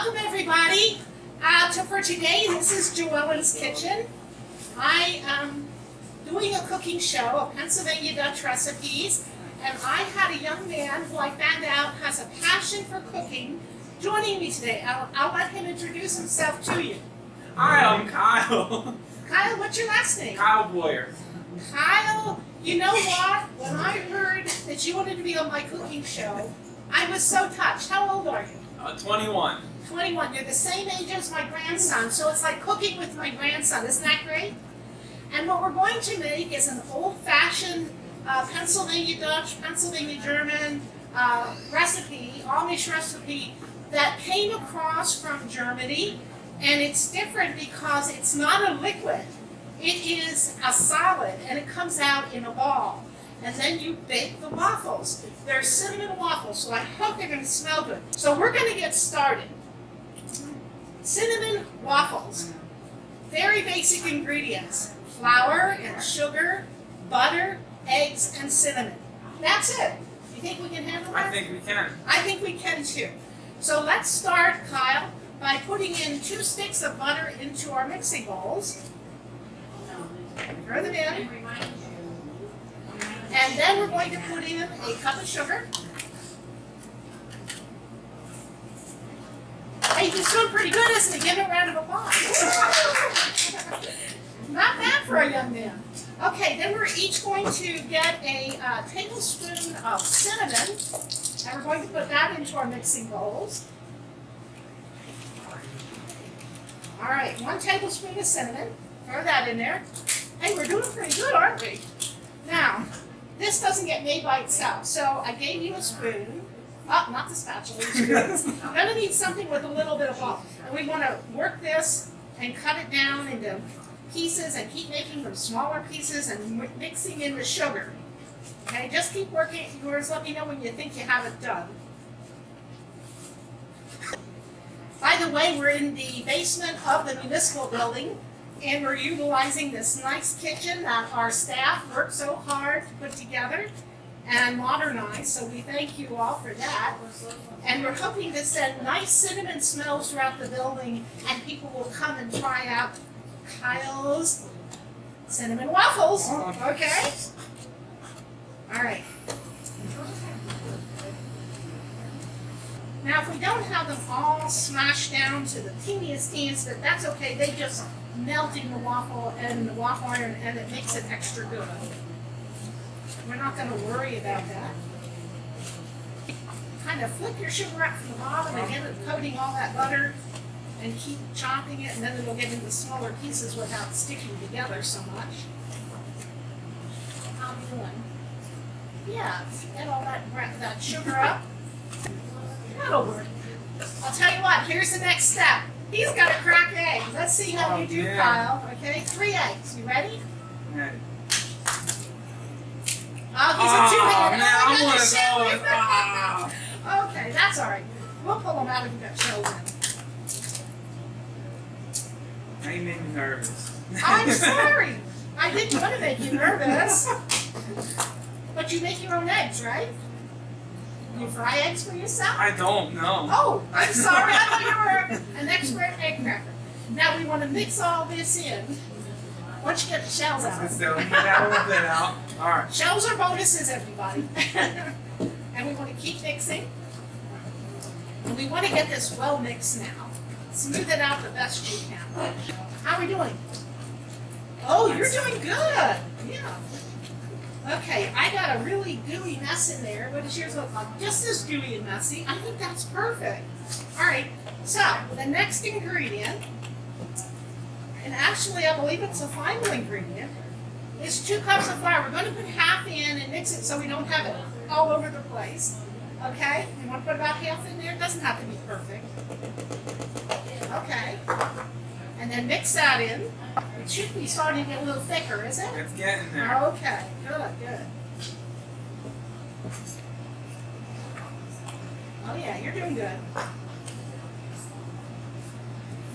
Welcome everybody for today. This is Joellen's Kitchen. I am doing a cooking show of Pennsylvania Dutch recipes, and I had a young man who I found out has a passion for cooking joining me today. I'll let him introduce himself to you. Hi, I'm Kyle. Kyle, what's your last name? Kyle Boyer. Kyle, you know what? When I heard that you wanted to be on my cooking show, I was so touched. How old are you? 21. 21. You're the same age as my grandson, so it's like cooking with my grandson. Isn't that great? And what we're going to make is an old-fashioned Pennsylvania Dutch, Pennsylvania German recipe, Amish recipe that came across from Germany. And it's different because it's not a liquid. It is a solid, and it comes out in a ball. And then you bake the waffles. They're cinnamon waffles, so I hope they're going to smell good. So we're going to get started. Cinnamon waffles. Very basic ingredients. Flour and sugar, butter, eggs, and cinnamon. That's it. You think we can handle that? I think we can. I think we can too. So let's start, Kyle, by putting in 2 sticks of butter into our mixing bowls. Throw them in. And then we're going to put in a cup of sugar. Hey, he's doing pretty good, isn't he? Give him a round of applause. Not bad for a young man. Okay, then we're each going to get a tablespoon of cinnamon, and we're going to put that into our mixing bowls. All right, 1 tablespoon of cinnamon. Throw that in there. Hey, we're doing pretty good, aren't we? Now, this doesn't get made by itself, so I gave you a spoon. Oh, not the spatula. I'm going to need something with a little bit of bulk. And we want to work this and cut it down into pieces and keep making them smaller pieces and mixing in the sugar. Okay, just keep working at yours. Let me know when you think you have it done. By the way, we're in the basement of the Municipal Building, and we're utilizing this nice kitchen that our staff worked so hard to put together and modernize, so we thank you all for that. And we're hoping to send nice cinnamon smells throughout the building, and people will come and try out Kyle's cinnamon waffles. Okay? All right. Now, if we don't have them all smashed down to the teeniest teens, but that's okay. They just melt in the waffle and the waffle iron, and it makes it extra good. We're not going to worry about that. Kind of flip your sugar up from the bottom and get it coating all that butter, and keep chopping it, and then it'll get into smaller pieces without sticking together so much. How are you doing? Yeah, get all that sugar up. That'll work. I'll tell you what, here's the next step. He's got to crack eggs. Let's see how you do, Kyle. Okay, 3 eggs. You ready? Ready. Oh, he's a 2-handed. Man, Oh, I want we to got go. the Okay, that's all right. We'll pull them out if you got shells in. Now you made me nervous. I'm sorry. I didn't want to make you nervous. But you make your own eggs, right? You fry eggs for yourself? I don't know. Oh, I'm sorry. I thought you were an expert egg cracker. Now we want to mix all this in. Once you get the shells out. So get that a little bit out. All right. Shells are bonuses, everybody. And we want to keep mixing. And we want to get this well mixed now. Smooth it out the best you can. How are we doing? Oh, you're doing good. Yeah. Okay, I got a really gooey mess in there. What does yours look like? Just as gooey and messy. I think that's perfect. All right, so the next ingredient, and actually I believe it's a final ingredient, is 2 cups of flour. We're going to put half in and mix it so we don't have it all over the place. Okay, you want to put about half in there? It doesn't have to be perfect. Okay, and then mix that in. It should be starting to get a little thicker, is it? It's getting there. Okay, good. Oh yeah, you're doing good.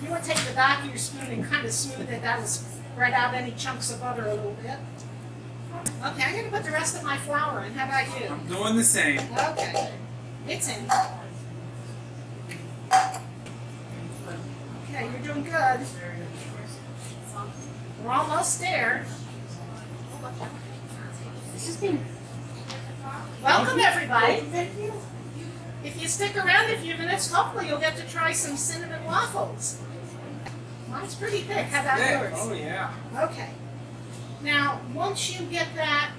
You want to take the back of your spoon and kind of smooth it. That'll spread out any chunks of butter a little bit. Okay, I'm going to put the rest of my flour in. How about you? I'm doing the same. Okay. Mix in. good. We're almost there. Welcome, everybody. If you stick around a few minutes, hopefully you'll get to try some cinnamon waffles. Mine's pretty thick. How about Yeah. yours? Oh yeah. Okay. Now, once you get that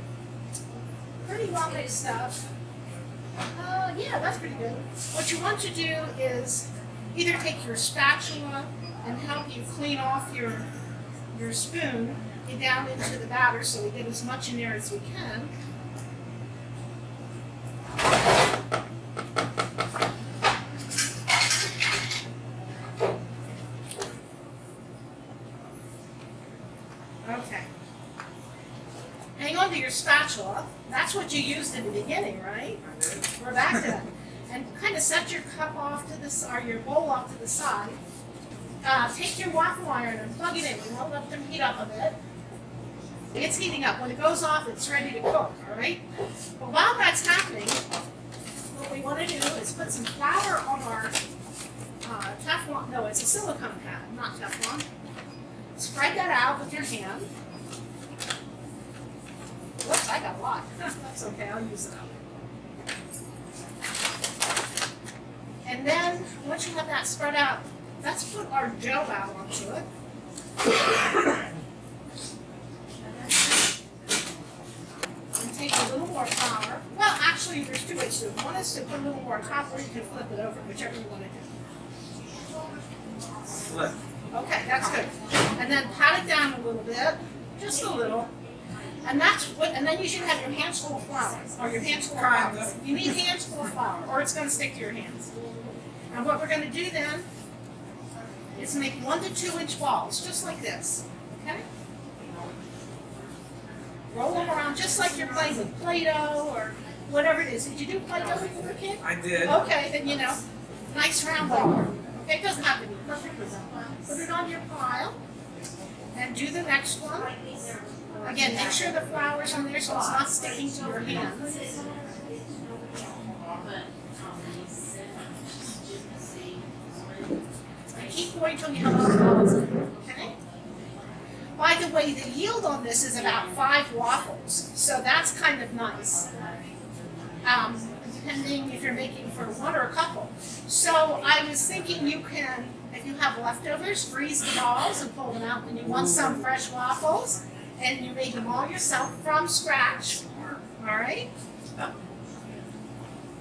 pretty well mixed up, yeah, that's pretty good. What you want to do is either take your spatula and help you clean off your spoon, get down into the batter so we get as much in there as we can. Okay. Hang on to your spatula. That's what you used in the beginning, right? I did. We're back to that. And kind of set your cup off to the or your bowl off to the side. Take your waffle iron and plug it in. You want to let them heat up a bit. It's heating up. When it goes off, it's ready to cook, all right? But while that's happening, what we want to do is put some flour on our Teflon. No, it's a silicone pad, not Teflon. Spread that out with your hand. Whoops, I got a lot. That's okay, I'll use it up. And then, once you have that spread out, let's put our dough out onto it. And take a little more flour. Well, actually, there's two ways to do it. One is to put a little more on top, or you can flip it over, whichever you want to do. Flip. Okay, that's good. And then pat it down a little bit, just a little. And that's what. And then you should have your hands full of flour, or your hands full of flour. You need hands full of flour, or it's going to stick to your hands. And what we're going to do then is make 1 to 2 inch balls, just like this. Okay. Roll them around just like you're playing with Play-Doh or whatever it is. Did you do Play-Doh when you were a kid? I did. Okay, then you know, nice round ball. Okay, it doesn't have to be perfect. Put it on your pile and do the next one. Again, make sure the flour's on there so it's not sticking to your hands. And keep going till you have those balls in, okay? By the way, the yield on this is about 5 waffles, so that's kind of nice. Depending if you're making for one or a couple. So I was thinking you can, if you have leftovers, freeze the balls and pull them out when you want some fresh waffles. And you made them all yourself from scratch, all right?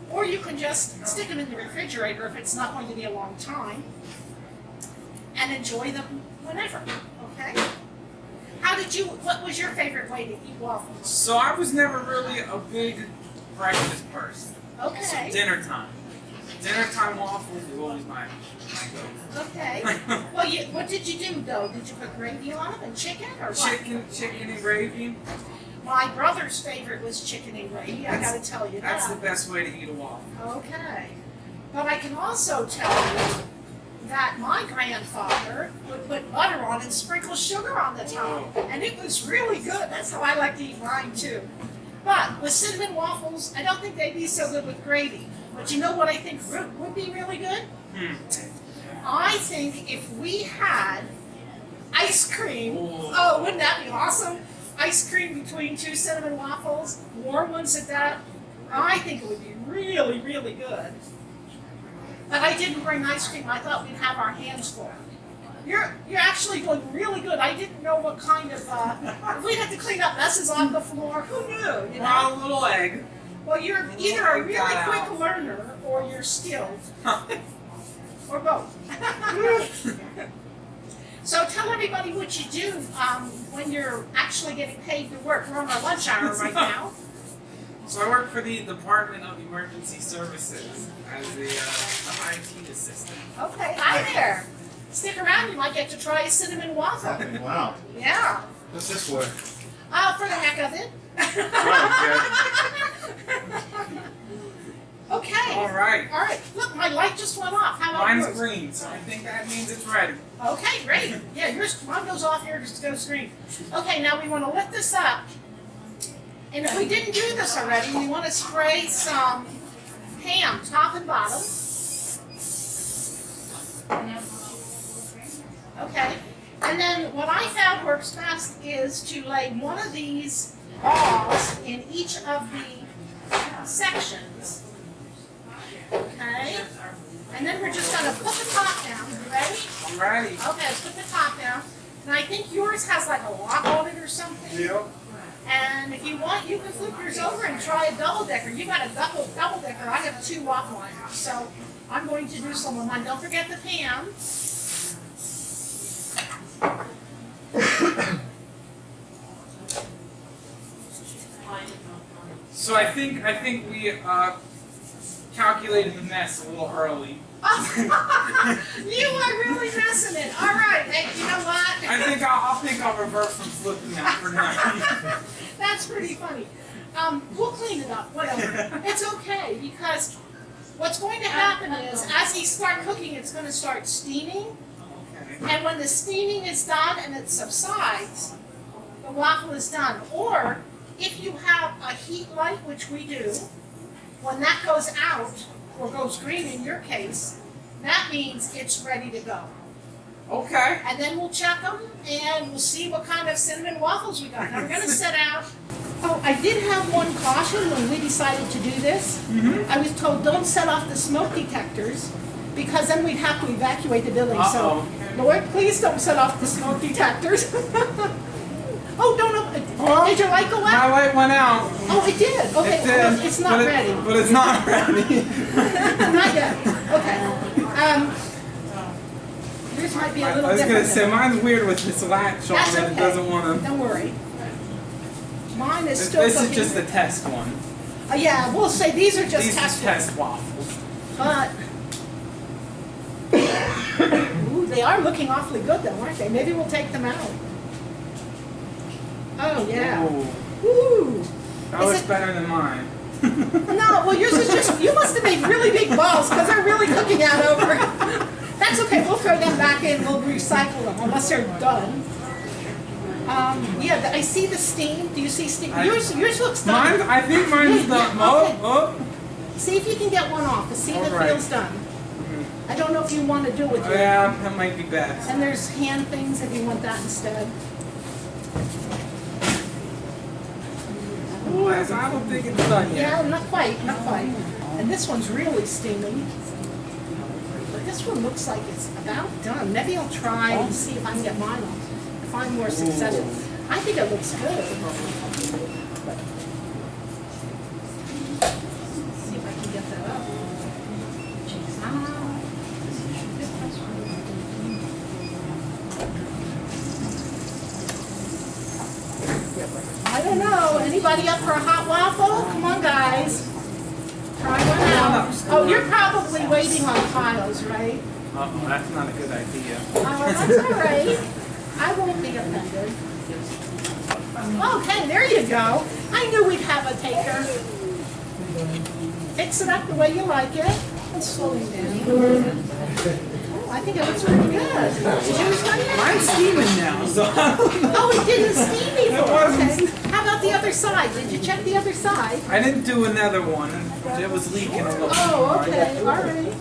Or you can just stick them in the refrigerator if it's not going to be a long time and enjoy them whenever, okay? What was your favorite way to eat waffles? So I was never really a big breakfast person. Okay. So dinner time. Dinner time waffles was always my go. Okay. Well, what did you do though? Did you put gravy on them and chicken or what? Chicken and gravy. My brother's favorite was chicken and gravy. I got to tell you that. That's the best way to eat a waffle. Okay. But I can also tell you that my grandfather would put butter on and sprinkle sugar on the top. And it was really good. That's how I like to eat mine too. But with cinnamon waffles, I don't think they'd be so good with gravy. But you know what I think would be really good? I think if we had ice cream, oh, wouldn't that be awesome? Ice cream between 2 cinnamon waffles, warm ones at that. I think it would be really, really good. But I didn't bring ice cream. I thought we'd have our hands full. You're actually doing really good. I didn't know what kind of, if we had to clean up messes off the floor, who knew? You know? A little egg. Well, you're either a really quick learner or you're skilled. Or both. So tell everybody what you do when you're actually getting paid to work. We're on our lunch hour right now. So I work for the Department of Emergency Services as the IT assistant. Okay, hi there. Stick around, you might get to try a cinnamon waffle. Wow. Yeah. What's this for? For the heck of it. Okay. All right. All right. Look, my light just went off. How about Mine's yours? green, so I think that means it's ready. Okay, great. Yeah, mine goes off here just goes green. Okay, now we want to lift this up. And if we didn't do this already, we want to spray some ham, top and bottom. Okay, and then what I found works best is to lay one of these balls in each of the sections. Okay, and then we're just gonna put the top down. You ready? I'm ready. Okay, put the top down. And I think yours has like a lock on it or something. Yep. And if you want, you can flip yours over and try a double decker. You got a double decker. I have 2 waffle liners, so I'm going to do some of mine. Don't forget the pan. So I think we calculated the mess a little early. You are really messing it. All right, hey, you know what? I think I'll revert from flipping that for now. That's pretty funny. We'll clean it up, whatever. It's okay, because what's going to happen is, as you start cooking, it's going to start steaming. Okay. And when the steaming is done and it subsides, the waffle is done. Or, if you have a heat light, which we do, when that goes out, or goes green in your case, that means it's ready to go. Okay. And then we'll check them, and we'll see what kind of cinnamon waffles we got. Now we're gonna set out. Oh, I did have one caution when we decided to do this. I was told, don't set off the smoke detectors, because then we'd have to evacuate the building. So, Lord, please don't set off the smoke detectors. Oh, don't open. Oh, did your light go my out? light went out. Oh, it did. Okay, It did, well, it's not ready. But it's not ready. Not yet. Okay. Yours might be a little different. I was gonna say than- mine's weird with this latch on That's it. okay. It doesn't want to. Don't worry. Mine is still This cooking. is just the test one. Yeah, we'll say these are just These test are test waffles. But ooh, they are looking awfully good though, aren't they? Maybe we'll take them out. Oh yeah. Ooh, Ooh. that Is looks it- better than mine. No, well yours is just, you must have made really big balls because they're really cooking out over. That's okay, we'll throw them back in, we'll recycle them unless they're done. Yeah, I see the steam. Do you see steam? Yours looks done. Mine, I think mine's the. Yeah, okay. Oh. See if you can get one off, see if it Alright. feels done. I don't know if you want to do it with your... Yeah, that might be best. And there's hand things if you want that instead. Ooh, I don't think it's done yet. Yeah, not quite, not quite. And this one's really steaming. But this one looks like it's about done. Maybe I'll try and see if I can get mine off. If I'm more successful. I think it looks good. See if I can get that up. I don't know. Anybody up for a hot waffle? Come on, guys. Try one out. Oh, you're probably waiting on tiles, right? Uh-oh, that's not a good idea. Oh, that's all right. I won't be offended. Okay, there you go. I knew we'd have a taker. Fix it up the way you like it. It's slowing down. I think it looks pretty good. Did yours done yet? Mine's steaming now, so I don't know. Oh, it didn't steam before. It wasn't. Okay. How about the other side? Did you check the other side? I didn't do another one. It was leaking a little. Oh, okay. All right.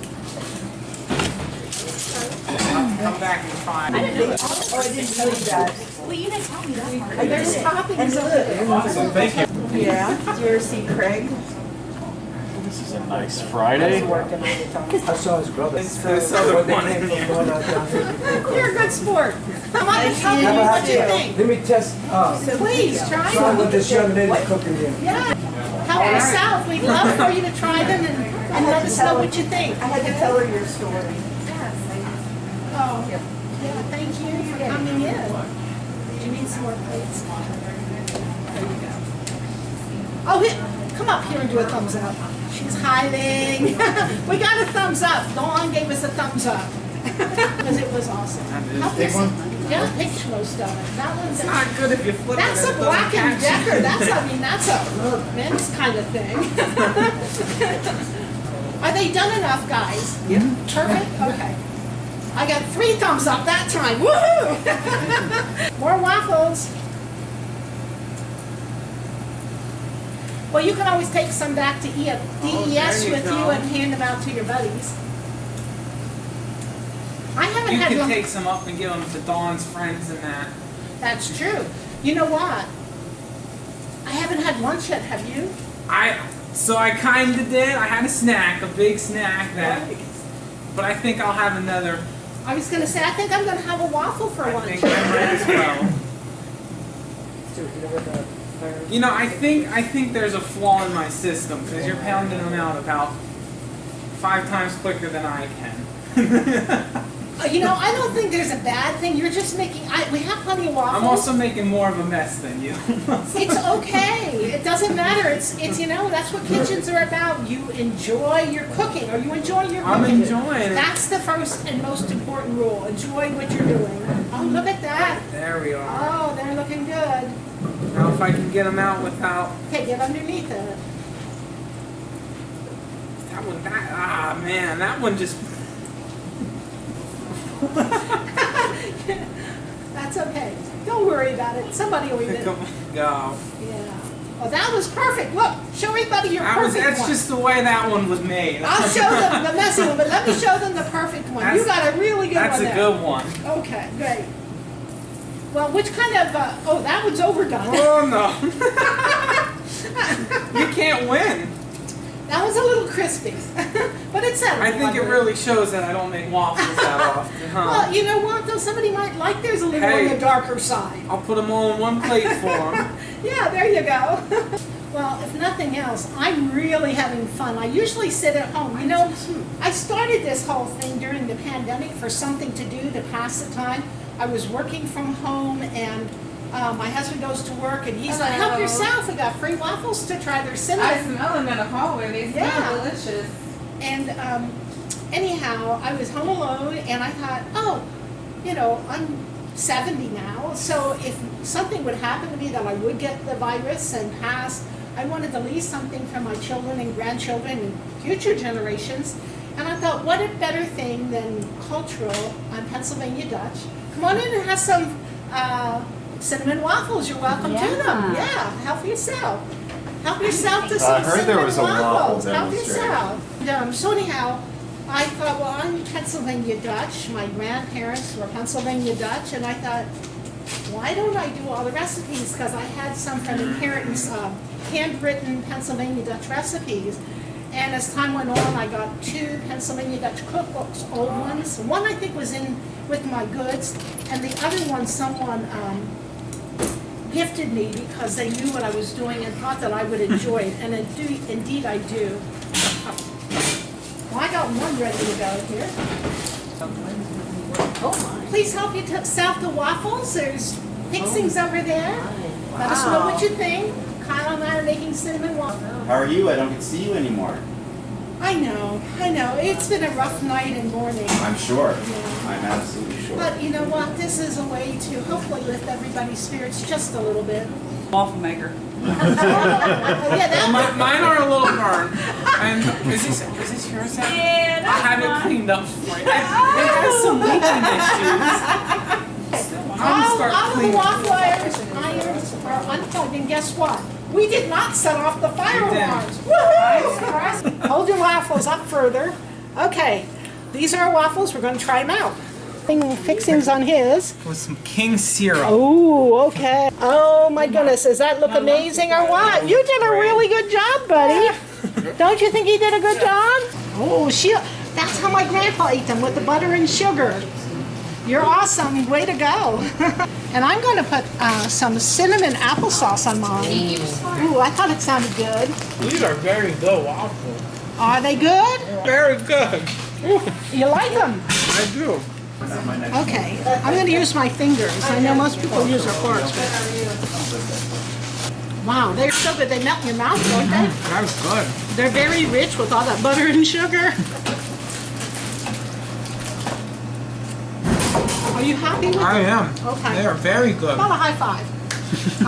I'll come back in 5. Oh, I didn't tell you that. Well, you didn't tell me that part. There's toppings over there. Awesome, thank you. Yeah, did you ever see Craig? This is a nice Friday. Working all the time. I saw his brother. This other one in here. You're a good sport. Come on and tell me what you think. Let me test, Please, try try them. what this young lady's cooking here. Yeah. Help us out. We'd love for you to try them and let us know what you think. I had to tell her your story. Oh, yeah, thank you for coming in. Do you need some more plates? There you go. Oh, come up here and do a thumbs up. She's hiding. We got a thumbs up. Dawn gave us a thumbs up. Because it was awesome. Help Big us- one? Yeah, take most of it. That one's It's not good if you flip That's it. a It doesn't Black and catch. Decker. That's a men's kind of thing. Are they done enough, guys? Yeah. Perfect? Okay. I got 3 thumbs up that time. Woohoo! More waffles. Well, you can always take some back to DES there you with go. you and hand them out to your buddies. I haven't haven't you had can one. take some up and give them to Dawn's friends and that. That's true. You know what? I haven't had lunch yet, have you? So I kinda did. I had a snack, a big snack but I think I'll have another. I was gonna say, I think I'm gonna have a waffle for I lunch. think I might as well. You know, I think there's a flaw in my system because you're pounding them out about 5 times quicker than I can. You know, I don't think there's a bad thing. You're just making. We have plenty of waffles. I'm also making more of a mess than you. It's okay. It doesn't matter. It's you know, that's what kitchens are about. You enjoy your cooking, or you enjoy your cooking. I'm enjoying it. That's the first and most important rule. Enjoy what you're doing. Oh, look at that. There we are. Oh, they're looking good. Now if I can get them out without Okay, get underneath it. that one. Man, that one just. That's okay. Don't worry about it. Somebody will eat it. Go. Yeah. Oh, that was perfect. Look, show everybody your perfect That's one. just the way that one was made. I'll show them the messy one, but let me show them the perfect one. You got a really good one That's there. a good one. Okay, great. Well, which kind of, oh, that one's overdone. Oh no. You can't win. That was a little crispy, but it's edible. I think it really shows that I don't make waffles that often, huh? Well, you know what, though? Somebody might like theirs a little on the darker side. I'll put them all in one plate for them. Yeah, there you go. Well, if nothing else, I'm really having fun. I usually sit at home. You know, I started this whole thing during the pandemic for something to do to pass the time. I was working from home, and my husband goes to work, and he's like, help yourself. We got free waffles to try. They're cinnamon. I smell them in the hallway. They smell delicious. And anyhow, I was home alone, and I thought, oh, you know, I'm 70 now, so if something would happen to me that I would get the virus and pass, I wanted to leave something for my children and grandchildren and future generations. And I thought, what a better thing than cultural on Pennsylvania Dutch. Come on in and have some cinnamon waffles. You're welcome to them. Yeah, help yourself. Help yourself to some I heard there was a cinnamon waffle waffles. Help demonstration. yourself. And, so anyhow, I thought, well, I'm Pennsylvania Dutch. My grandparents were Pennsylvania Dutch, and I thought, why don't I do all the recipes? Because I had some from inheritance, handwritten Pennsylvania Dutch recipes. And as time went on, I got 2 Pennsylvania Dutch cookbooks, old ones. One I think was in with my goods, and the other one someone gifted me because they knew what I was doing and thought that I would enjoy it, and indeed I do. Well, I got one ready to go here. Please help yourself to waffles. There's fixings over there. Let us know what you think. Kyle and I are making cinnamon waffles. How are you? I don't get to see you anymore. I know. It's been a rough night and morning. I'm sure. Yeah. I'm absolutely sure. But you know what? This is a way to hopefully lift everybody's spirits just a little bit. Waffle maker. Yeah, Mine are a little burned. And is this yours? Sam? Yeah, I have it cleaned up for you. It has some leaking issues. all of the waffle irons are unplugged, and guess what? We did not set off the fire You didn't. alarms. Woohoo! Hold your waffles up further. Okay, these are our waffles. We're going to try them out. Fixings on his. With some king syrup. Oh, okay. Oh my goodness, does that look amazing or what? You did a really good job, buddy. Don't you think he did a good job? Oh, that's how my grandpa ate them, with the butter and sugar. You're awesome, way to go. And I'm going to put some cinnamon applesauce on mine. Ooh, I thought it sounded good. These are very good waffles. Are they good? Very good. You like them? I do. Okay, I'm going to use my fingers. I know most people use their forks, but... Wow, they're so good. They melt in your mouth, don't they? That's good. They're very rich with all that butter and sugar. Are you happy with them? I am. Okay. They are very good. About a high five.